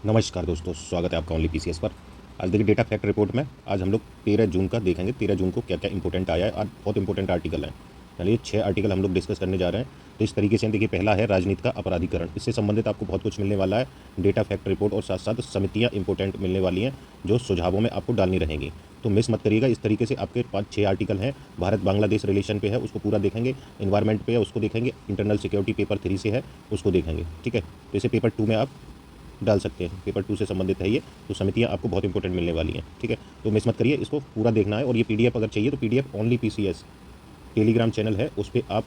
नमस्कार दोस्तों, स्वागत है आपका ओनली पीसीएस पर। आज देखिए डेटा फैक्ट रिपोर्ट में आज हम लोग 13 जून का देखेंगे। 13 जून को क्या क्या इंपॉर्टेंट आया है और बहुत इंपॉर्टेंट आर्टिकल है। चलिए 6 आर्टिकल हम लोग डिस्कस करने जा रहे हैं। तो इस तरीके से देखिए, पहला है राजनीति का अपराधीकरण। इससे संबंधित आपको बहुत कुछ मिलने वाला है, डेटा फैक्ट रिपोर्ट और साथ साथ समितियाँ इंपॉर्टेंट मिलने वाली हैं जो सुझावों में आपको डालनी रहेंगी। तो मिस मत करिएगा। इस तरीके से आपके पास 6 आर्टिकल हैं। भारत बांग्लादेश रिलेशन पे है, उसको पूरा देखेंगे। इन्वायरमेंट पे है, उसको देखेंगे। इंटरनल सिक्योरिटी पेपर 3 से है, उसको देखेंगे। ठीक है, तो इसे पेपर 2 में आप डाल सकते हैं। पेपर 2 से संबंधित है ये, तो समितियाँ आपको बहुत इंपॉर्टेंट मिलने वाली हैं। ठीक है, तो मिस मत करिए, इसको पूरा देखना है। और ये पीडीएफ अगर चाहिए तो PDF only PCS Telegram channel है, उस पर आप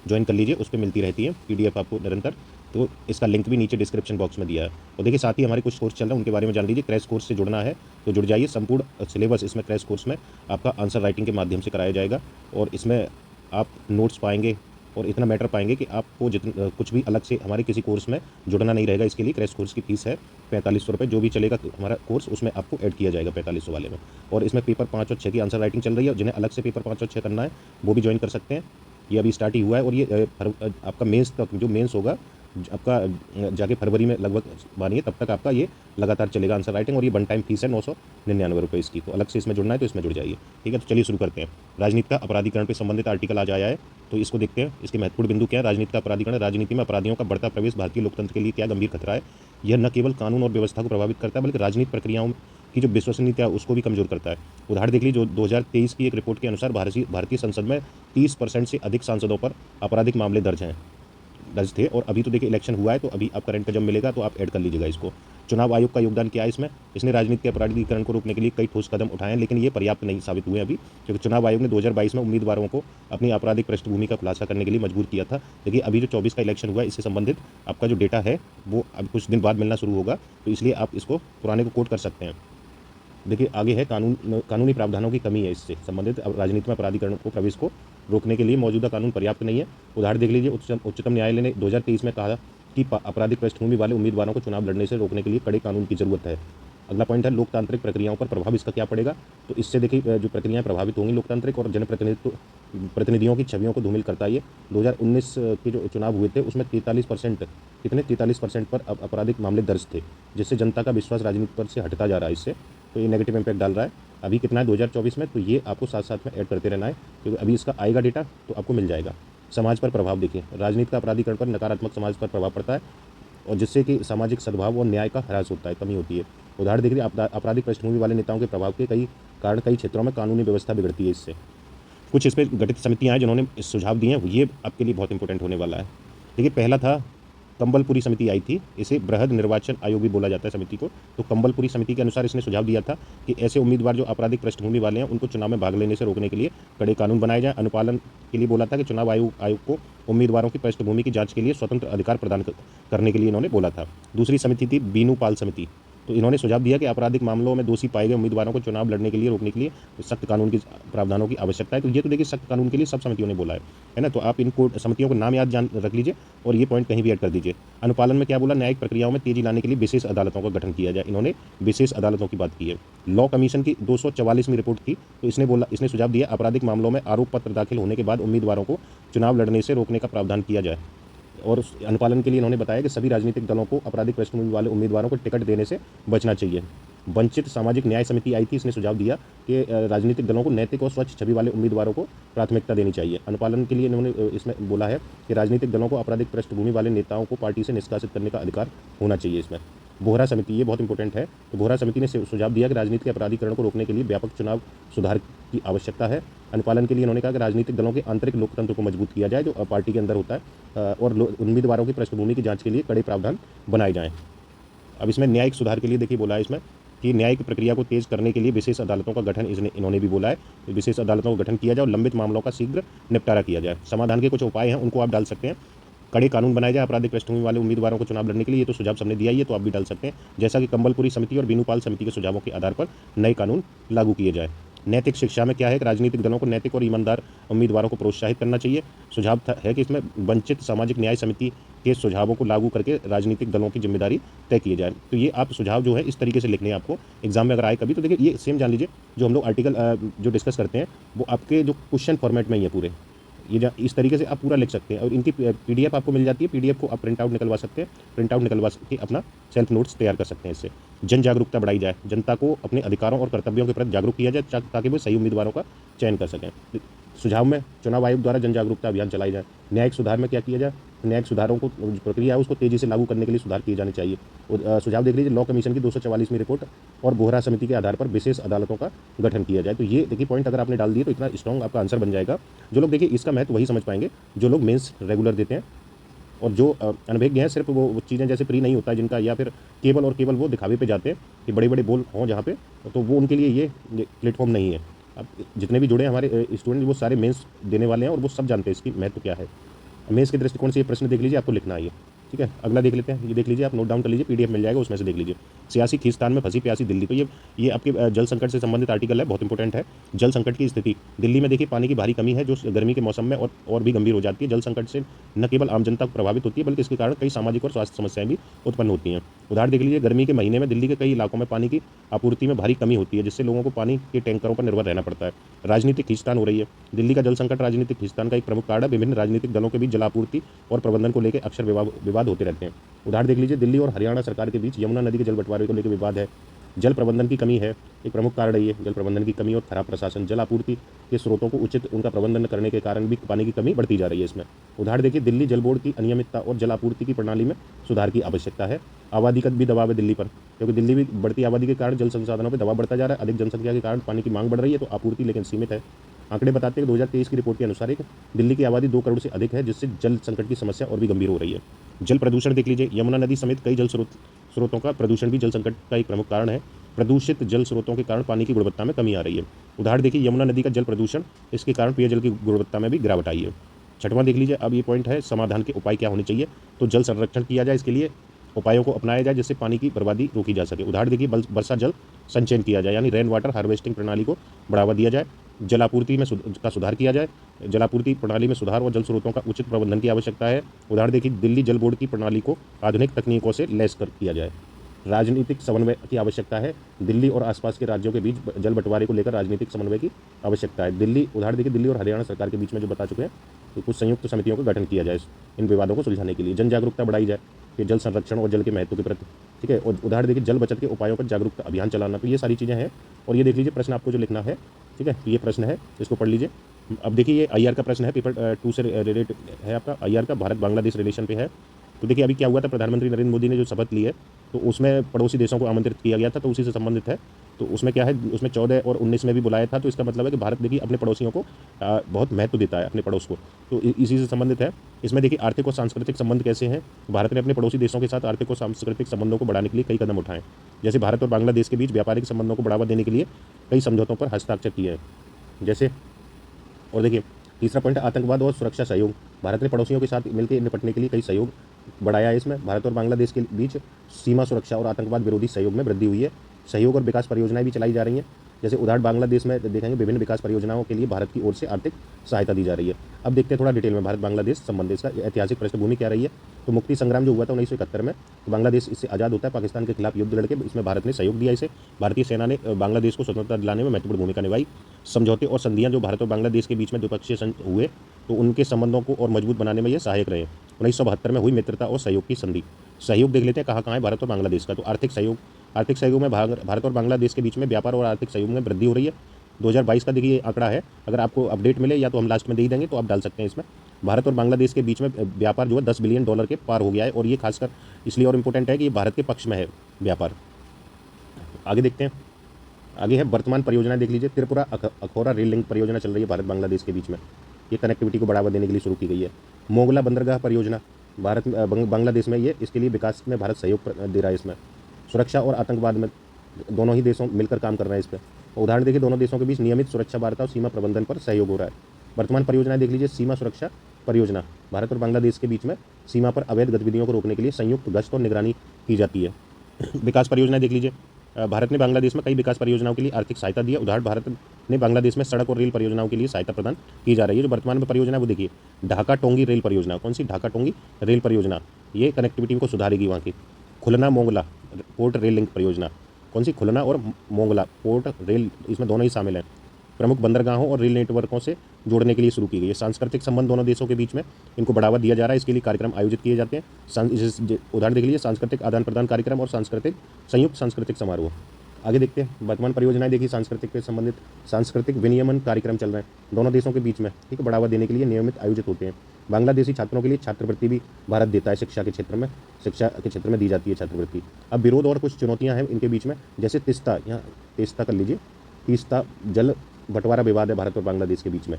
ज्वाइन कर लीजिए। उस पर मिलती रहती है पीडीएफ आपको निरंतर। तो इसका लिंक भी नीचे डिस्क्रिप्शन बॉक्स में दिया है। और देखिए, साथ ही हमारे कुछ कोर्स चल रहे हैं, उनके बारे में जान लीजिए। क्रैश कोर्स से जुड़ना है तो जुड़ जाइए। संपूर्ण सिलेबस इसमें क्रैश कोर्स में आपका आंसर राइटिंग के माध्यम से कराया जाएगा। और इसमें आप नोट्स पाएंगे और इतना मैटर पाएंगे कि आपको जितना कुछ भी अलग से हमारे किसी कोर्स में जुड़ना नहीं रहेगा। इसके लिए क्रैश कोर्स की फीस है 4500 रुपये। जो भी चलेगा हमारा कोर्स, उसमें आपको ऐड किया जाएगा 4500 वाले में। और इसमें पेपर 5 और 6 की आंसर राइटिंग चल रही है। जिन्हें अलग से पेपर 5 और 6 करना है वो भी ज्वाइन कर सकते हैं। ये अभी स्टार्ट ही हुआ है। और ये आपका मेंस तक, जो मेंस होगा आपका जाके फरवरी में लगभग मानिए, तब तक आपका ये लगातार चलेगा आंसर राइटिंग। और ये वन टाइम फीस है 999 रुपये इसकी। तो अलग से इसमें जुड़ना है तो इसमें जुड़ जाइए। ठीक है, तो चलिए शुरू करते हैं। राजनीति का अपराधीकरण पर संबंधित आर्टिकल आज आया है, तो इसको देखते हैं। इसके महत्वपूर्ण बिंदु क्या है। राजनीति का अपराधीकरण। राजनीति में अपराधियों का बढ़ता प्रवेश भारतीय लोकतंत्र के लिए क्या गंभीर खतरा है। यह न केवल कानून और व्यवस्था को प्रभावित करता है, बल्कि राजनीतिक प्रक्रियाओं की जो विश्वसनीयता है उसको भी कमजोर करता है। उदाहरण देख लीजिए, जो 2023 की एक रिपोर्ट के अनुसार भारतीय संसद में 30% से अधिक सांसदों पर आपराधिक मामले दर्ज थे। और अभी तो देखिए इलेक्शन हुआ है, तो अभी आप करंट का जब मिलेगा तो आप ऐड कर लीजिएगा इसको। चुनाव आयोग का योगदान क्या है इसमें। इसने राजनीति के अपराधीकरण को रोकने के लिए कई ठोस कदम उठाए हैं, लेकिन ये पर्याप्त नहीं साबित हुए अभी। क्योंकि चुनाव आयोग ने 2022 में उम्मीदवारों को अपनी आपराधिक पृष्ठभूमि का खुलासा करने के लिए मजबूर किया था। देखिए, अभी जो 24 का इलेक्शन हुआ है, इससे संबंधित आपका जो डेटा है वो अब कुछ दिन बाद मिलना शुरू होगा। तो इसलिए आप इसको पुराने को कोट कर सकते हैं। देखिए आगे है कानूनी प्रावधानों की कमी है। इससे संबंधित राजनीति में अपराधीकरण को प्रवेश को रोकने के लिए मौजूदा कानून पर्याप्त नहीं है। उदाहरण देख लीजिए, उच्चतम न्यायालय ने 2023 में कहा कि आपराधिक पृष्ठभूमि वाले उम्मीदवारों को चुनाव लड़ने से रोकने के लिए कड़े कानून की जरूरत है। अगला पॉइंट है लोकतांत्रिक प्रक्रियाओं पर प्रभाव। इसका क्या पड़ेगा। तो इससे देखिए जो प्रक्रियाएं प्रभावित होंगी लोकतांत्रिक और प्रतिनिधियों की छवियों को धूमिल करता है। ये 2019 के जो चुनाव हुए थे उसमें 43% कितने 43% पर आपराधिक मामले दर्ज थे, जिससे जनता का विश्वास राजनीति पर से हटता जा रहा है इससे। तो ये नेगेटिव इम्पैक्ट डाल रहा है। अभी कितना है 2024 में, तो ये आपको साथ साथ में ऐड करते रहना है, क्योंकि अभी इसका आएगा डेटा तो आपको मिल जाएगा। समाज पर प्रभाव देखिए, राजनीति का अपराधीकरण पर नकारात्मक समाज पर प्रभाव पड़ता है, और जिससे कि सामाजिक सद्भाव और न्याय का ह्रास होता है, कमी होती है। उदाहरण देखिए, आपराधिक पृष्ठभूमि वाले नेताओं के प्रभाव के कई कारण कई क्षेत्रों में कानूनी व्यवस्था बिगड़ती है इससे। कुछ इस पर गठित समितियाँ हैं जिन्होंने सुझाव दिए हैं, ये आपके लिए बहुत इंपॉर्टेंट होने वाला है। देखिए, पहला था कंबलपुरी समिति आई थी। इसे बृहद निर्वाचन आयोग भी बोला जाता है समिति को। तो कंबलपुरी समिति के अनुसार इसने सुझाव दिया था कि ऐसे उम्मीदवार जो आपराधिक पृष्ठभूमि वाले हैं उनको चुनाव में भाग लेने से रोकने के लिए कड़े कानून बनाए जाए। अनुपालन के लिए बोला था कि चुनाव आयोग को उम्मीदवारों की पृष्ठभूमि की जांच के लिए स्वतंत्र अधिकार प्रदान करने के लिए इन्होंने बोला था। दूसरी समिति थी बीनू पाल समिति। तो इन्होंने सुझाव दिया कि आपराधिक मामलों में दोषी पाए गए उम्मीदवारों को चुनाव लड़ने के लिए रोकने के लिए सख्त कानून की प्रावधानों की आवश्यकता है। तो ये तो देखिए सख्त कानून के लिए सब समितियों ने बोला है ना। तो आप इनको समितियों को नाम याद जान रख लीजिए और ये पॉइंट कहीं भी ऐड कर दीजिए। अनुपालन में क्या बोला, न्यायिक प्रक्रियाओं में तेजी लाने के लिए विशेष अदालतों का गठन किया जाए। इन्होंने विशेष अदालतों की बात की है। लॉ कमीशन की 244वीं रिपोर्ट थी। तो इसने सुझाव दिया आपराधिक मामलों में आरोप पत्र दाखिल होने के बाद उम्मीदवारों को चुनाव लड़ने से रोकने का प्रावधान किया जाए। और उस अनुपालन के लिए इन्होंने बताया कि सभी राजनीतिक दलों को आपराधिक पृष्ठभूमि वाले उम्मीदवारों को टिकट देने से बचना चाहिए। वंचित सामाजिक न्याय समिति आई थी। इसने सुझाव दिया कि राजनीतिक दलों को नैतिक और स्वच्छ छवि वाले उम्मीदवारों को प्राथमिकता देनी चाहिए। अनुपालन के लिए इन्होंने इसमें बोला है कि राजनीतिक दलों को आपराधिक पृष्ठभूमि वाले नेताओं को पार्टी से निष्कासित करने का अधिकार होना चाहिए इसमें। बोहरा समिति, ये बहुत इंपॉर्टेंट है। तो बोहरा समिति ने सुझाव दिया कि राजनीति के अपराधीकरण को रोकने के लिए व्यापक चुनाव सुधार की आवश्यकता है। अनुपालन के लिए इन्होंने कहा कि राजनीतिक दलों के आंतरिक लोकतंत्र को मजबूत किया जाए, जो पार्टी के अंदर होता है, और उम्मीदवारों की पृष्ठभूमि की जांच के लिए कड़े प्रावधान बनाए जाएं। अब इसमें न्यायिक सुधार के लिए देखिए बोला है इसमें कि न्यायिक प्रक्रिया को तेज करने के लिए विशेष अदालतों का गठन इन्होंने भी बोला है। विशेष अदालतों का गठन किया जाए और लंबित मामलों का शीघ्र निपटारा किया जाए। समाधान के कुछ उपाय हैं, उनको आप डाल सकते हैं। कड़े कानून बनाए जाए आपराधिक पृष्ठभूमि वाले उम्मीदवारों को चुनाव लड़ने के लिए। ये तो सुझाव सबने दिया ही है, तो आप भी डाल सकते हैं। जैसा कि कंबलपुरी समिति और बीनूपाल समिति के सुझावों के आधार पर नए कानून लागू किए जाए। नैतिक शिक्षा में क्या है कि राजनीतिक दलों को नैतिक और ईमानदार उम्मीदवारों को प्रोत्साहित करना चाहिए। सुझाव है कि इसमें वंचित सामाजिक न्याय समिति के सुझावों को लागू करके राजनीतिक दलों की जिम्मेदारी तय की जाए। तो ये आप सुझाव जो है इस तरीके से लिखने हैं आपको एग्जाम में अगर आए कभी। तो देखिए ये सेम जान लीजिए, जो हम लोग आर्टिकल जो डिस्कस करते हैं वो आपके जो क्वेश्चन फॉर्मेट में ही है पूरे। ये इस तरीके से आप पूरा लिख सकते हैं और इनकी पीडीएफ आपको मिल जाती है। पीडीएफ को आप प्रिंट आउट निकलवा सकते हैं। प्रिंट आउट निकलवा के अपना सेल्फ नोट्स तैयार कर सकते हैं। इससे जन जागरूकता बढ़ाई जाए, जनता को अपने अधिकारों और कर्तव्यों के प्रति जागरूक किया जाए ताकि वो सही उम्मीदवारों का चयन कर सकें। सुझाव में चुनाव आयोग द्वारा जन जागरूकता अभियान चलाई जाए। न्यायिक सुधार में क्या किया जाए, न्यायिक सुधारों को प्रक्रिया है उसको तेजी से लागू करने के लिए सुधार किए जाने चाहिए। सुझाव देख लीजिए, लॉ कमीशन की 244वीं रिपोर्ट और बोहरा समिति के आधार पर विशेष अदालतों का गठन किया जाए। तो ये देखिए पॉइंट अगर आपने डाल दिए तो इतना स्ट्रॉन्ग आपका आंसर बन जाएगा। जो लोग देखिए इसका महत्व वही समझ पाएंगे जो लोग मेंस रेगुलर देते हैं और जो अनभिज्ञ हैं, सिर्फ वो चीज़ें जैसे प्री नहीं होता है जिनका, या फिर केवल और केवल वो दिखावे पे जाते हैं कि बड़े बड़े बोल हों जहाँ पे, तो वो उनके लिए ये प्लेटफॉर्म नहीं है। अब जितने भी जुड़े हैं हमारे स्टूडेंट वो सारे मेंस देने वाले हैं और वो सब जानते हैं इसकी महत्व क्या है। मेंस के दृष्टिकोण से ये प्रश्न देख लीजिए, आपको लिखना है ये, ठीक है। अगला देख लेते हैं, ये देख लीजिए, आप नोट डाउन कर लीजिए, पीडीएफ मिल जाएगा उसमें से देख लीजिए। सियासी खींचतान में फंसी प्यासी दिल्ली, तो ये आपके जल संकट से संबंधित आर्टिकल है, बहुत इंपॉर्टेंट है। जल संकट की स्थिति दिल्ली में देखिए, पानी की भारी कमी है जो गर्मी के मौसम में और भी गंभीर हो जाती है। जल संकट से न केवल आम जनता प्रभावित होती है बल्कि इसके कारण कई सामाजिक और स्वास्थ्य समस्याएं भी उत्पन्न होती हैं। उदाहरण देख लीजिए, गर्मी के महीने में दिल्ली के कई इलाकों में पानी की आपूर्ति में भारी कमी होती है जिससे लोगों को पानी के टैंकरों पर निर्भर रहना पड़ता है। राजनीतिक खींचतान हो रही है, दिल्ली का जल संकट राजनीतिक खींचतान का एक प्रमुख कारण है। विभिन्न राजनीतिक दलों के बीच जलापूर्ति और प्रबंधन को लेकर अक्सर विवाद होते रहते हैं। उदाहरण देख लीजिए, दिल्ली और हरियाणा सरकार के बीच यमुना नदी के जल बंटवारे को लेकर विवाद है। जल प्रबंधन की कमी है, एक प्रमुख कारण है ये, जल प्रबंधन की कमी और खराब प्रशासन। जल आपूर्ति के स्रोतों को उचित उनका प्रबंधन करने के कारण भी पानी की कमी बढ़ती जा रही है इसमें। उदाहरण देखिए, दिल्ली जल बोर्ड की अनियमितता और जल आपूर्ति की प्रणाली में सुधार की आवश्यकता है। आबादी का भी दबाव है दिल्ली पर, क्योंकि दिल्ली भी बढ़ती आबादी के कारण जल संसाधनों पर दबाव बढ़ता जा रहा है। अधिक जनसंख्या के कारण पानी की मांग बढ़ रही है तो आपूर्ति लेकिन सीमित है। आंकड़े बताते हैं कि 2023 की रिपोर्ट के अनुसार एक दिल्ली की आबादी 2 करोड़ से अधिक है जिससे जल संकट की समस्या और भी गंभीर हो रही है। जल प्रदूषण देख लीजिए, यमुना नदी समेत कई जल स्रोतों का प्रदूषण भी जल संकट का एक प्रमुख कारण है। प्रदूषित जल स्रोतों के कारण पानी की गुणवत्ता में कमी आ रही है। उदाहरण देखिए, यमुना नदी का जल प्रदूषण, इसके कारण पेयजल की गुणवत्ता में भी गिरावट आई है। छठवां देख लीजिए, अब ये पॉइंट है, समाधान के उपाय क्या होने चाहिए। तो जल संरक्षण किया जाए, इसके लिए उपायों को अपनाया जाए जिससे पानी की बर्बादी रोकी जा सके। उदाहरण देखिए, वर्षा जल संचयन किया जाए, यानी रेन वाटर हार्वेस्टिंग प्रणाली को बढ़ावा दिया जाए। जलापूर्ति में का सुधार किया जाए, जलापूर्ति प्रणाली में सुधार और जल स्रोतों का उचित प्रबंधन की आवश्यकता है। उदाहरण देखिए, दिल्ली जल बोर्ड की प्रणाली को आधुनिक तकनीकों से लैस कर किया जाए। राजनीतिक समन्वय की आवश्यकता है, दिल्ली और आसपास के राज्यों के बीच जल बंटवारे को लेकर राजनीतिक समन्वय की आवश्यकता है। दिल्ली, उदाहरण देखिए, दिल्ली और हरियाणा सरकार के बीच में जो बता चुके हैं, तो कुछ संयुक्त समितियों का गठन किया जाए इन विवादों को सुलझाने के लिए। जन जागरूकता बढ़ाई जाए कि जल संरक्षण और जल के महत्व के प्रति, ठीक है। और उदाहरण देखिए, जल बचत के उपायों पर जागरूकता अभियान चलाना, तो ये सारी चीज़ें हैं। और ये देख लीजिए, प्रश्न आपको जो लिखना है, ठीक है, तो ये प्रश्न है, इसको पढ़ लीजिए। अब देखिए, ये आईआर का प्रश्न है, पेपर 2 से रिलेटेड है आपका, आईआर का भारत बांग्लादेश रिलेशन पे है। तो देखिए, अभी क्या हुआ था, प्रधानमंत्री नरेंद्र मोदी ने जो शपथ ली है तो उसमें पड़ोसी देशों को आमंत्रित किया गया था, तो उसी से संबंधित है। तो उसमें क्या है, उसमें 14 और 19 में भी बुलाया था। तो इसका मतलब है कि भारत देखिए अपने पड़ोसियों को बहुत महत्व देता है, अपने पड़ोस को, तो इसी से संबंधित है। इसमें देखिए, आर्थिक और सांस्कृतिक संबंध कैसे हैं। भारत ने अपने पड़ोसी देशों के साथ आर्थिक और सांस्कृतिक संबंधों को बढ़ाने के लिए कई कदम उठाए। जैसे भारत और बांग्लादेश के बीच व्यापारिक संबंधों को बढ़ावा देने के लिए कई समझौतों पर हस्ताक्षर किए हैं, जैसे। और देखिए, तीसरा पॉइंट है आतंकवाद और सुरक्षा सहयोग। भारत ने पड़ोसियों के साथ मिलकर निपटने के लिए कई सहयोग बढ़ाया है। इसमें भारत और बांग्लादेश के बीच सीमा सुरक्षा और आतंकवाद विरोधी सहयोग में वृद्धि हुई है। सहयोग और विकास परियोजनाएं भी चलाई जा रही हैं। जैसे उदाहरण बांग्लादेश में देखेंगे, विभिन्न विकास परियोजनाओं के लिए भारत की ओर से आर्थिक सहायता दी जा रही है। अब देखते हैं थोड़ा डिटेल में भारत बांग्लादेश संबंध, इसका ऐतिहासिक पृष्ठभूमि क्या रही है। तो मुक्ति संग्राम जो हुआ था 1971 में, तो बांग्लादेश इससे आज़ाद होता है, पाकिस्तान के खिलाफ युद्ध लड़के, इसमें भारत ने सहयोग दिया। इसे भारतीय सेना ने बांग्लादेश को स्वतंत्रता दिलाने में महत्वपूर्ण भूमिका निभाई। समझौते और संधियां जो भारत और बांग्लादेश के बीच में द्विपक्षीय हुए, तो उनके संबंधों को और मजबूत बनाने में ये सहायक रहे। 1972 में हुई मित्रता और सहयोग की संधि। सहयोग देख लेते हैं कहाँ कहाँ है भारत और बांग्लादेश का। तो आर्थिक सहयोग में भारत और बांग्लादेश के बीच में व्यापार और आर्थिक सहयोग में वृद्धि हो रही है। 2022 का देखिए आंकड़ा है, अगर आपको अपडेट मिले या तो हम लास्ट में दे ही देंगे, तो आप डाल सकते हैं इसमें। भारत और बांग्लादेश के बीच में व्यापार जो है $10 बिलियन के पार हो गया है, और ये खासकर इसलिए और इम्पोर्टेंट है कि ये भारत के पक्ष में है व्यापार। आगे देखते हैं, आगे है वर्तमान परियोजना देख लीजिए। त्रिपुरा अखौरा रेल लिंक परियोजना चल रही है भारत बांग्लादेश के बीच में, ये कनेक्टिविटी को बढ़ावा देने के लिए शुरू की गई है। मोगला बंदरगाह परियोजना भारत बांग्लादेश में, ये इसके लिए विकास में भारत सहयोग दे रहा है। इसमें सुरक्षा और आतंकवाद में दोनों ही देशों मिलकर काम कर रहे हैं इस पर। उदाहरण देखिए, दोनों देशों के बीच नियमित सुरक्षा वार्ता और सीमा प्रबंधन पर सहयोग हो रहा है। वर्तमान परियोजना देख लीजिए, सीमा सुरक्षा परियोजना, भारत और बांग्लादेश के बीच में सीमा पर अवैध गतिविधियों को रोकने के लिए संयुक्त गश्त और निगरानी की जाती है। विकास परियोजना देख लीजिए, भारत ने बांग्लादेश में कई विकास परियोजनाओं के लिए आर्थिक सहायता दी है। उदाहरण, भारत ने बांग्लादेश में सड़क और रेल परियोजनाओं के लिए सहायता प्रदान की जा रही है। जो वर्तमान में परियोजना है वो देखिए, ढाका टोंगी रेल परियोजना। कौन सी? ढाका टोंगी रेल परियोजना, ये कनेक्टिविटी को सुधारेगी वहाँ की। खुलना मोंगला पोर्ट रेल लिंक परियोजना, कौन सी? खुलना और मोंगला पोर्ट रेल, इसमें दोनों ही शामिल हैं। प्रमुख बंदरगाहों और रेल नेटवर्कों से जोड़ने के लिए शुरू की गई है। सांस्कृतिक संबंध दोनों देशों के बीच में इनको बढ़ावा दिया जा रहा है, इसके लिए कार्यक्रम आयोजित किए जाते हैं। उदाहरण देख लीजिए, सांस्कृतिक आदान प्रदान कार्यक्रम और सांस्कृतिक संयुक्त सांस्कृतिक समारोह। आगे देखते हैं, वर्तमान परियोजनाएं देखिए, सांस्कृतिक से संबंधित सांस्कृतिक विनियमन कार्यक्रम चल रहे हैं दोनों देशों के बीच में, ठीक है, बढ़ावा देने के लिए नियमित आयोजित होते हैं। बांग्लादेशी छात्रों के लिए छात्रवृत्ति भी भारत देता है, शिक्षा के क्षेत्र में दी जाती है छात्रवृत्ति। अब विरोध और कुछ चुनौतियां हैं इनके बीच में, जैसे तीस्ता, यहाँ तीस्ता कर लीजिए, तीस्ता जल बंटवारा विवाद है भारत और बांग्लादेश के बीच में,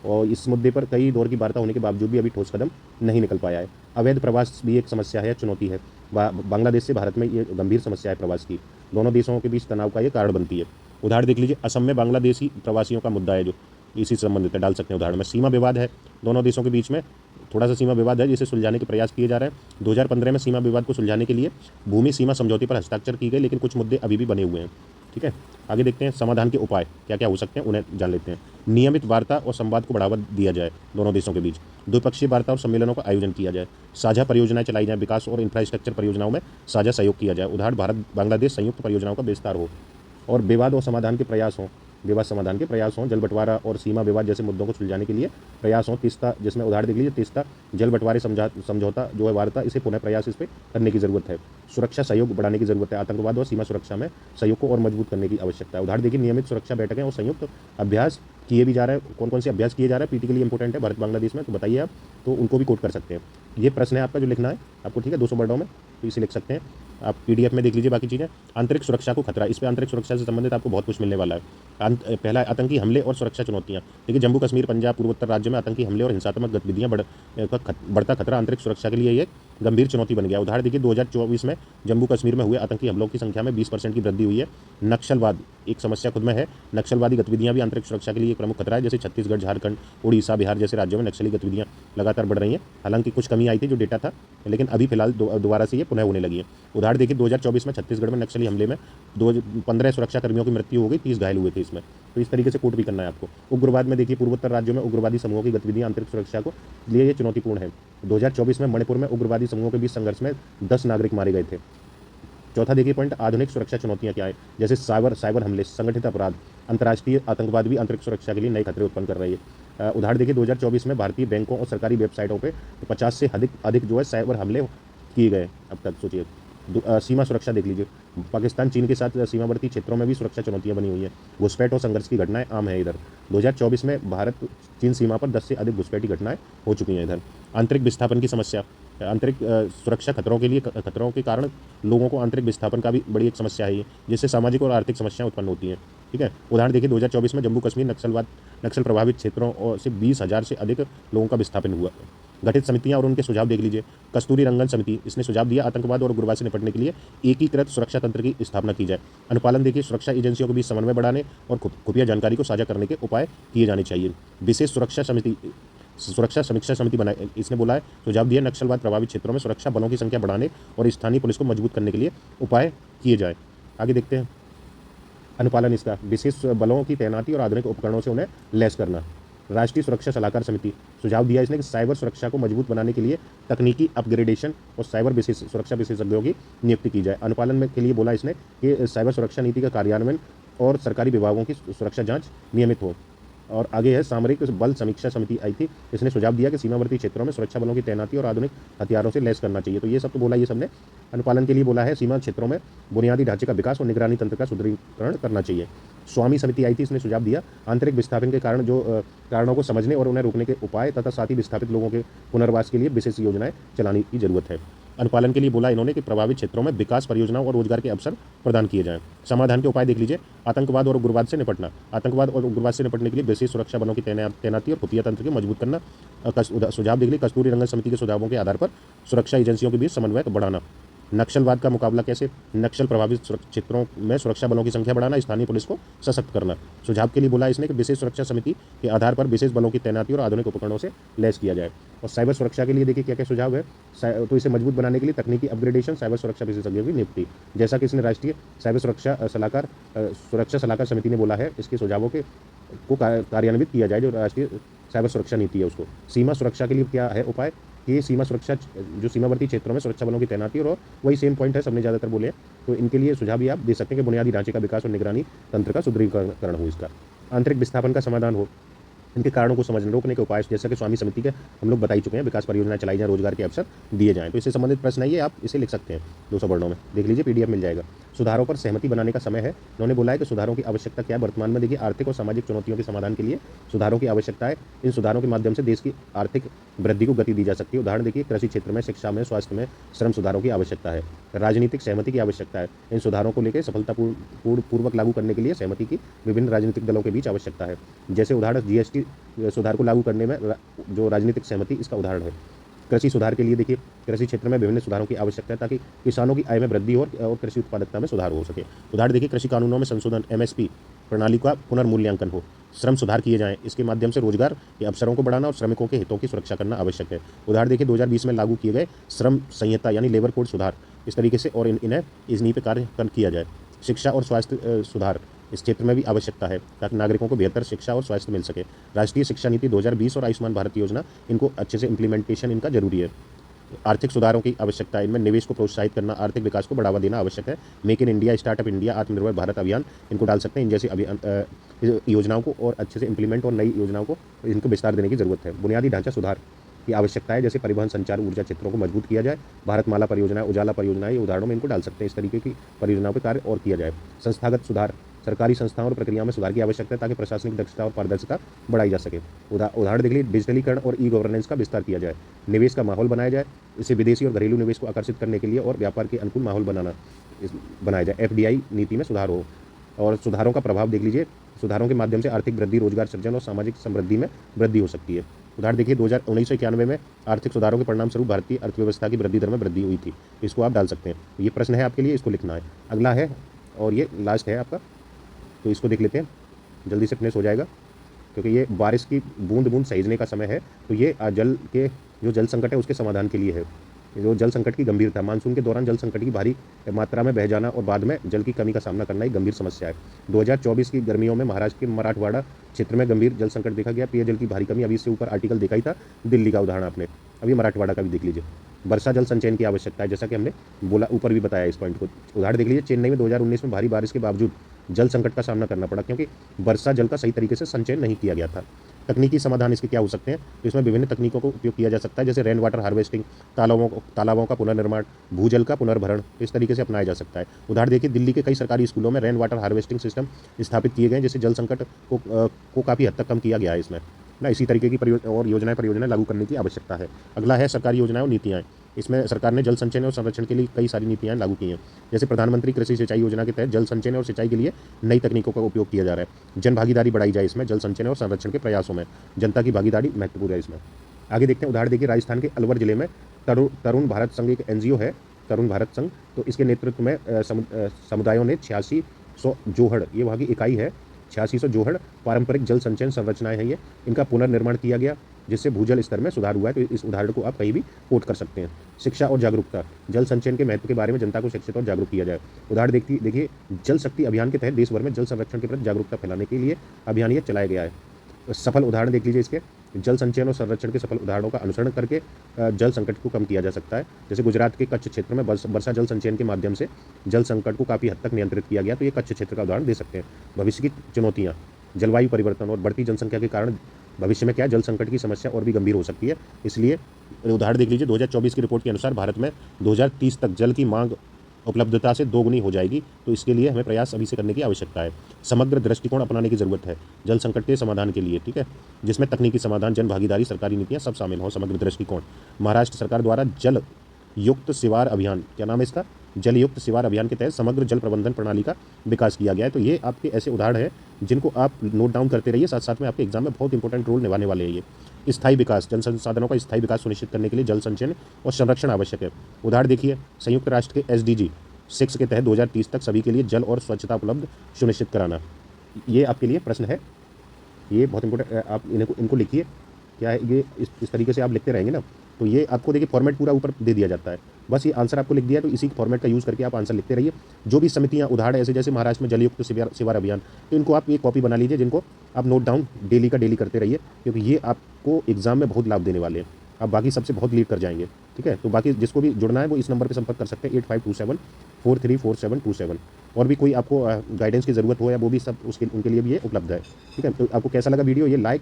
और इस मुद्दे पर कई दौर की वार्ता होने के बावजूद भी अभी ठोस कदम नहीं निकल पाया है। अवैध प्रवास भी एक समस्या है, चुनौती है। बांग्लादेश से भारत में ये गंभीर समस्या है प्रवास की, दोनों देशों के बीच तनाव का ये कारण बनती है। उदाहरण देख लीजिए, असम में बांग्लादेशी प्रवासियों का मुद्दा है जो इसी से संबंधित है, डाल सकते हैं उदाहरण में। सीमा विवाद है दोनों देशों के बीच में, थोड़ा सा सीमा विवाद है जिसे सुलझाने के प्रयास किए जा रहे हैं। 2015 में सीमा विवाद को सुलझाने के लिए भूमि सीमा समझौते पर हस्ताक्षर की गई, लेकिन कुछ मुद्दे अभी भी बने हुए हैं, ठीक है। आगे देखते हैं, समाधान के उपाय क्या क्या हो सकते हैं, उन्हें जान लेते हैं। नियमित वार्ता और संवाद को बढ़ावा दिया जाए दोनों देशों के बीच, द्विपक्षीय वार्ता और सम्मेलनों का आयोजन किया जाए, साझा परियोजनाएं चलाई जाए, विकास और इंफ्रास्ट्रक्चर परियोजनाओं में साझा सहयोग किया जाए। उदाहरण भारत बांग्लादेश संयुक्त परियोजनाओं का विस्तार हो, और विवाद और समाधान के प्रयास हों, विवाद समाधान के प्रयास हों, जल बंटवारा और सीमा विवाद जैसे मुद्दों को सुलझाने के लिए प्रयास हों। तीस्ता, जिसमें उदाहरण देख लीजिए, तीस्ता जल बंटवारे समझौता जो है वार्ता, इसे पुनः प्रयास इस पर करने की जरूरत है। सुरक्षा सहयोग बढ़ाने की जरूरत है, आतंकवाद और सीमा सुरक्षा में सहयोग को और मजबूत करने की आवश्यकता है। उदाहरण देखिए, नियमित सुरक्षा बैठकें और संयुक्त अभ्यास किए भी जा रहे हैं। कौन कौन से अभ्यास किए जा रहे हैं, पीटी के लिए इंपॉर्टेंट है भारत बांग्लादेश में, तो बताइए आप, तो उनको भी कोट कर सकते हैं। ये प्रश्न है आपका जो लिखना है आपको, ठीक है, 200 वर्डों में, तो इसे लिख सकते हैं आप। पीडीएफ में देख लीजिए बाकी चीज़ें। आंतरिक सुरक्षा को खतरा, इस पर आंतरिक सुरक्षा से संबंधित आपको बहुत कुछ मिलने वाला है। पहला, आतंकी हमले और सुरक्षा चुनौतियां। देखिए, जम्मू कश्मीर, पंजाब, पूर्वोत्तर राज्य में आतंकी हमले और हिंसात्मक गतिविधियां बढ़ता खतरा आंतरिक सुरक्षा के लिए एक गंभीर चुनौती बन गया। उदाहरण देखिए, 2024 में जम्मू कश्मीर में हुए आतंकी हमलों की संख्या में 20% की वृद्धि हुई है। नक्सलवाद एक समस्या खुद में है, नक्सलवादी गतिविधियां भी आंतरिक सुरक्षा के लिए एक प्रमुख खतरा है। जैसे छत्तीसगढ़, झारखंड, उड़ीसा, बिहार जैसे राज्यों में नक्सली गतिविधियां लगातार बढ़ रही हैं। हालांकि कुछ कमी आई थी जो डेटा था, लेकिन अभी फिलहाल दोबारा से ये पुनः होने लगी है। उदाहरण देखिए, 2024 में छत्तीसगढ़ में नक्सली हमले में 15 सुरक्षा कर्मियों की मृत्यु हो गई, 30 घायल हुए थे इसमें, तो इस तरीके से कोट भी करना है आपको। उग्रवाद में देखिए, पूर्वोत्तर राज्यों में उग्रवादी समूहों की गतिविधियां आंतरिक सुरक्षा को लिए ये चुनौतीपूर्ण है। 2024 में मणिपुर में उग्रवादी समूहों के बीच संघर्ष में 10 नागरिक मारे गए थे। चौथा देखिए पॉइंट, आधुनिक सुरक्षा चुनौतियां क्या है, जैसे साइबर हमले, संगठित अपराध, अंतर्राष्ट्रीय आतंकवाद भी आंतरिक सुरक्षा के लिए नए खतरे उत्पन्न कर रही है। उदाहरण देखिए, 2024 में भारतीय बैंकों और सरकारी वेबसाइटों पर 50 से अधिक जो है साइबर हमले किए गए अब तक, सोचिए। सीमा सुरक्षा देख लीजिए, पाकिस्तान चीन के साथ सीमावर्ती क्षेत्रों में भी सुरक्षा चुनौतियां बनी हुई हैं। घुसपैठ और संघर्ष की घटनाएं आम है इधर। 2024 में भारत चीन सीमा पर 10 से अधिक घुसपैठ की घटनाएं हो चुकी हैं इधर। आंतरिक विस्थापन की समस्या, आंतरिक सुरक्षा खतरों के कारण लोगों को आंतरिक विस्थापन का भी बड़ी एक समस्या है, जिससे सामाजिक और आर्थिक समस्याएं उत्पन्न होती हैं, ठीक है। उदाहरण देखिए, 2024 में जम्मू कश्मीर नक्सल प्रभावित क्षेत्रों से 20,000 से अधिक लोगों का विस्थापन हुआ। गठित समितियां और उनके सुझाव देख लीजिए। कस्तूरी रंगन समिति, इसने सुझाव दिया आतंकवाद और उग्रवाद से निपटने के लिए एकीकृत सुरक्षा तंत्र की स्थापना की जाए। अनुपालन देखिए, सुरक्षा एजेंसियों के बीच समन्वय बढ़ाने और खुफिया जानकारी को साझा करने के उपाय किए जाने चाहिए। विशेष सुरक्षा समीक्षा समिति बनाए, इसने बोला है, सुझाव दिया नक्सलवाद प्रभावित क्षेत्रों में सुरक्षा बलों की संख्या बढ़ाने और स्थानीय पुलिस को मजबूत करने के लिए उपाय किए जाए। आगे देखते हैं, अनुपालन इसका, विशेष बलों की तैनाती और आधुनिक उपकरणों से उन्हें लैस करना। राष्ट्रीय सुरक्षा सलाहकार समिति, सुझाव दिया इसने कि साइबर सुरक्षा को मजबूत बनाने के लिए तकनीकी अपग्रेडेशन और साइबर सुरक्षा विशेषज्ञों की नियुक्ति की जाए। अनुपालन में के लिए बोला इसने कि साइबर सुरक्षा नीति का कार्यान्वयन और सरकारी विभागों की सुरक्षा जांच नियमित हो। और आगे है, सामरिक बल समीक्षा समिति आई थी, इसने सुझाव दिया कि सीमावर्ती क्षेत्रों में सुरक्षा बलों की तैनाती और आधुनिक हथियारों से लैस करना चाहिए। तो ये सब तो बोला, ये सबने अनुपालन के लिए बोला है। सीमा क्षेत्रों में बुनियादी ढांचे का विकास और निगरानी तंत्र का सुदृढ़ीकरण करना चाहिए। स्वामी समिति आई थी, इसने सुझाव दिया आंतरिक विस्थापन के कारणों को समझने और उन्हें रोकने के उपाय तथा साथ ही विस्थापित लोगों के पुनर्वास के लिए विशेष योजनाएं चलाने की जरूरत है। अनुपालन के लिए बोला इन्होंने कि प्रभावित क्षेत्रों में विकास परियोजनाओं और रोजगार के अवसर प्रदान किए जाएं। समाधान के उपाय देख लीजिए, आतंकवाद और उग्रवाद से निपटना, आतंकवाद और उग्रवाद से निपटने के लिए विशेष सुरक्षा बलों की तैनाती और खुफिया तंत्र को मजबूत करना। सुझाव देख लीजिए, कस्तूरी रंगन समिति के सुझावों के आधार पर सुरक्षा एजेंसियों के बीच समन्वय बढ़ाना। नक्सलवाद का मुकाबला कैसे, नक्सल प्रभावित क्षेत्रों में सुरक्षा बलों की संख्या बढ़ाना, स्थानीय पुलिस को सशक्त करना। सुझाव के लिए बोला इसने कि विशेष सुरक्षा समिति के आधार पर विशेष बलों की तैनाती और आधुनिक उपकरणों से लैस किया जाए। और साइबर सुरक्षा के लिए देखिए क्या क्या सुझाव है, तो इसे मजबूत बनाने के लिए तकनीकी अपग्रेडेशन, साइबर सुरक्षा विशेषज्ञों की नियुक्ति, जैसा कि इसने राष्ट्रीय साइबर सुरक्षा सलाहकार समिति ने बोला है, इसके सुझावों को कार्यान्वित किया जाए, जो राष्ट्रीय साइबर सुरक्षा नीति है उसको। सीमा सुरक्षा के लिए क्या है उपाय, कि सीमा सुरक्षा जो सीमावर्ती क्षेत्रों में सुरक्षा बलों की तैनाती, और वही सेम पॉइंट है, सबने ज़्यादातर बोले हैं, तो इनके लिए सुझाव भी आप दे सकते हैं कि बुनियादी ढांचे का विकास और निगरानी तंत्र का सुदृढ़ीकरण हो इसका। आंतरिक विस्थापन का समाधान हो, इनके कारणों को समझने रोकने के उपाय, जैसा कि स्वामी समिति के हम लोग बता ही चुके हैं, विकास परियोजना चलाई जाए, रोजगार के अवसर दिए जाएं। तो इससे संबंधित प्रश्न है ये, आप इसे लिख सकते हैं 200 वर्णों में, देख लीजिए PDF मिल जाएगा। सुधारों पर सहमति बनाने का समय है। उन्होंने बोला है कि सुधारों की आवश्यकता क्या है वर्तमान में। देखिए, आर्थिक और सामाजिक चुनौतियों के समाधान के लिए सुधारों की आवश्यकता है। इन सुधारों के माध्यम से देश की आर्थिक वृद्धि को गति दी जा सकती है। उदाहरण देखिए, कृषि क्षेत्र में, शिक्षा में, स्वास्थ्य में, श्रम सुधारों की आवश्यकता है। राजनीतिक सहमति की आवश्यकता है। इन सुधारों को लेकर सफलतापूर्वक लागू करने के लिए सहमति की विभिन्न राजनीतिक दलों के बीच आवश्यकता है। जैसे उदाहरण GST सुधार को लागू करने में जो राजनीतिक सहमति, इसका उदाहरण है। कृषि सुधार के लिए देखिए, कृषि क्षेत्र में विभिन्न सुधारों की आवश्यकता है ताकि किसानों की आय में वृद्धि हो और कृषि उत्पादकता में सुधार हो सके। उदाहरण देखिए, कृषि कानूनों में संशोधन, MSP प्रणाली का पुनर्मूल्यांकन हो। श्रम सुधार किए जाएं, इसके माध्यम से रोजगार के अवसरों को बढ़ाना और श्रमिकों के हितों की सुरक्षा करना आवश्यक है। उदाहरण देखिए, 2020 में लागू किए गए श्रम संहिता यानी लेबर कोड सुधार, इस तरीके से और इन्हें इन्हीं पर कार्य किया जाए। शिक्षा और स्वास्थ्य सुधार इस क्षेत्र में भी आवश्यकता है ताकि नागरिकों को बेहतर शिक्षा और स्वास्थ्य मिल सके। राष्ट्रीय शिक्षा नीति 2020 और आयुष्मान भारत योजना, इनको अच्छे से इम्प्लीमेंटेशन इनका जरूरी है। आर्थिक सुधारों की आवश्यकता है, इनमें निवेश को प्रोत्साहित करना, आर्थिक विकास को बढ़ावा देना आवश्यक है। Make in India, startup India, आत्मनिर्भर भारत अभियान, इनको डाल सकते हैं। इन जैसी योजनाओं को और अच्छे से इम्प्लीमेंट और नई योजनाओं को इनको विस्तार देने की जरूरत है। बुनियादी ढांचा सुधार की आवश्यकता है, जैसे परिवहन, संचार, ऊर्जा क्षेत्रों को मजबूत किया जाए। भारतमाला परियोजना, उजाला परियोजना, ये उदाहरणों में इनको डाल सकते हैं। इस तरीके की परियोजनाओं पर कार्य और किया जाए। संस्थागत सुधार, सरकारी संस्थाओं और प्रक्रियाओं में सुधार की आवश्यकता है ताकि प्रशासनिक दक्षता और पारदर्शिता बढ़ाई जा सके। उदाहरण देख लीजिए, डिजिटलीकरण और गवर्नेंस का विस्तार किया जाए। निवेश का माहौल बनाया जाए, इसे विदेशी और घरेलू निवेश को आकर्षित करने के लिए और व्यापार के अनुकूल माहौल बनाया जाए। FDI नीति में सुधार हो। और सुधारों का प्रभाव देख लीजिए, सुधारों के माध्यम से आर्थिक वृद्धि, रोजगार सृजन और सामाजिक समृद्धि में वृद्धि हो सकती है। उदाहरण देखिए, 1991 में आर्थिक सुधारों के परिणाम स्वरूप भारतीय अर्थव्यवस्था की वृद्धि दर में वृद्धि हुई थी। इसको आप डाल सकते हैं। ये प्रश्न है आपके लिए, इसको लिखना है। अगला है, और ये लास्ट है आपका, तो इसको देख लेते हैं, जल्दी से फिनिश हो जाएगा क्योंकि ये बारिश की बूंद बूंद सहेजने का समय है। तो ये जो जल संकट है उसके समाधान के लिए है। जो जल संकट की गंभीरता, मानसून के दौरान जल संकट की भारी मात्रा में बह जाना और बाद में जल की कमी का सामना करना एक गंभीर समस्या है। 2024 की गर्मियों में महाराष्ट्र के मराठवाड़ा क्षेत्र में गंभीर जल संकट देखा गया। पेयजल की भारी कमी, अभी इससे ऊपर आर्टिकल देखा ही था, दिल्ली का उदाहरण आपने, अभी मराठवाड़ा का भी देख लीजिए। वर्षा जल संचयन की आवश्यकता है, जैसा कि हमने बोला, ऊपर भी बताया इस पॉइंट को। उदाहरण देख लीजिए, चेन्नई में 2019 में भारी बारिश के बावजूद जल संकट का सामना करना पड़ा क्योंकि वर्षा जल का सही तरीके से संचयन नहीं किया गया था। तकनीकी समाधान इसके क्या हो सकते हैं, तो इसमें विभिन्न तकनीकों को उपयोग किया जा सकता है, जैसे रेन वाटर हार्वेस्टिंग, तालाबों का पुनर्निर्माण, भूजल का पुनर्भरण, इस तरीके से अपनाया जा सकता है। उदाहरण देखिए, दिल्ली के कई सरकारी स्कूलों में रेन वाटर हार्वेस्टिंग सिस्टम स्थापित किए गए, जिससे जल संकट को काफ़ी हद तक कम किया गया है इसमें ना। इसी तरीके की परियोजनाएं लागू करने की आवश्यकता है। अगला है सरकारी योजनाएं और नीतियाँ। इसमें सरकार ने जल संचयन और संरक्षण के लिए कई सारी नीतियाँ लागू की हैं, जैसे प्रधानमंत्री कृषि सिंचाई योजना के तहत जल संचयन और सिंचाई के लिए नई तकनीकों का उपयोग किया जा रहा है। जन भागीदारी बढ़ाई जाए इसमें, जल संचयन और संरक्षण के प्रयासों में जनता की भागीदारी महत्वपूर्ण है इसमें। आगे देखते हैं, उदाहरण देखिए, राजस्थान के अलवर जिले में तरुण भारत संघ एक NGO है, तरुण भारत संघ, तो इसके नेतृत्व में समुदायों ने 8600 जोहड़, ये वहाँ की इकाई है, 8600 जोहड़ पारंपरिक जल संचयन संरचनाएं हैं ये, इनका पुनर्निर्माण किया गया, जिससे भूजल स्तर में सुधार हुआ है। तो इस उदाहरण को आप कहीं भी कोट कर सकते हैं। शिक्षा और जागरूकता, जल संचयन के महत्व के बारे में जनता को शिक्षित और जागरूक किया जाए। उदाहरण देखिए, जल शक्ति अभियान के तहत देश भर में जल संरक्षण के प्रति जागरूकता फैलाने के लिए अभियान ये चलाया गया है। सफल उदाहरण देख लीजिए इसके, जल संचयन और संरक्षण के सफल उदाहरणों का अनुसरण करके जल संकट को कम किया जा सकता है। जैसे गुजरात के कच्छ क्षेत्र में वर्षा जल संचयन के माध्यम से जल संकट को काफ़ी हद तक नियंत्रित किया गया, तो ये कच्छ क्षेत्र का उदाहरण दे सकते हैं। भविष्य की चुनौतियाँ, जलवायु परिवर्तन और बढ़ती जनसंख्या के कारण भविष्य में क्या जल संकट की समस्या और भी गंभीर हो सकती है। इसलिए उदाहरण देख लीजिए, 2024 की रिपोर्ट के अनुसार भारत में 2030 तक जल की मांग उपलब्धता से 2 गुनी हो जाएगी। तो इसके लिए हमें प्रयास अभी से करने की आवश्यकता है। समग्र दृष्टिकोण अपनाने की जरूरत है जल संकट के समाधान के लिए, ठीक है, जिसमें तकनीकी समाधान, जन भागीदारी, सरकारी नीतियाँ सब शामिल हों। समग्र दृष्टिकोण, महाराष्ट्र सरकार द्वारा जल युक्त शिवार अभियान, क्या नाम है इसका, जल युक्त शिवार अभियान के तहत समग्र जल प्रबंधन प्रणाली का विकास किया गया है। तो ये आपके ऐसे उदाहरण हैं जिनको आप नोट डाउन करते रहिए, साथ साथ में आपके एग्जाम में बहुत इंपॉर्टेंट रोल निभाने वाले हैं ये। स्थायी विकास, जल संसाधनों का स्थायी विकास सुनिश्चित करने के लिए जल संचयन और संरक्षण आवश्यक है। उदाहरण देखिए, संयुक्त राष्ट्र के SDG 6 के तहत 2030 तक सभी के लिए जल और स्वच्छता उपलब्ध सुनिश्चित कराना, ये आपके लिए प्रश्न है, ये बहुत इंपॉर्टेंट। आप इनको लिखिए, क्या है ये, इस तरीके से आप लिखते रहेंगे ना, तो ये आपको देखिए फॉर्मेट पूरा ऊपर दे दिया जाता है। बस ये आंसर आपको लिख दिया, तो इसी फॉर्मेट का यूज़ करके आप आंसर लिखते रहिए। जो भी समितियाँ, उदाहरण ऐसे जैसे महाराष्ट्र में जलयुक्त शिवार अभियान, तो इनको आप ये कॉपी बना लीजिए, जिनको आप नोट डाउन डेली का डेली करते रहिए, क्योंकि ये आपको एग्जाम में बहुत लाभ देने वाले हैं। आप बाकी सबसे बहुत लीड कर जाएंगे, ठीक है। तो बाकी जिसको भी जुड़ना है वो इस नंबर पर संपर्क कर सकते हैं, 8527434727। और भी कोई आपको गाइडेंस की ज़रूरत हो या वो भी सब उनके लिए भी ये उपलब्ध है, ठीक है। तो आपको कैसा लगा वीडियो, ये लाइक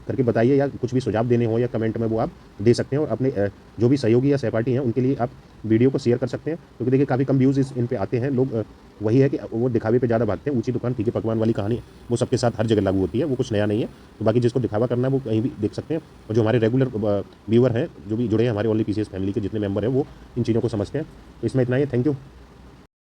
करके बताइए, या कुछ भी सुझाव देने हो या कमेंट में वो आप दे सकते हैं। और अपने जो भी सहयोगी या सहपाठी हैं उनके लिए आप वीडियो को शेयर कर सकते हैं, क्योंकि देखिए काफ़ी कम व्यूज़ इन पे आते हैं। लोग वही है कि वो दिखावे पे ज़्यादा भागते हैं। ऊँची दुकान फीके पकवान वाली कहानी वो सबके साथ हर जगह लागू होती है, वो कुछ नया नहीं है। तो बाकी जिसको दिखावा करना है वो कहीं भी देख सकते हैं। और जो हमारे रेगुलर व्यूअर हैं, जो भी जुड़े हैं हमारे ओनली पीसीएस फैमिली के जितने मेंबर हैं, वो इन चीज़ों को समझते हैं। तो इसमें इतना ही है। Thank you.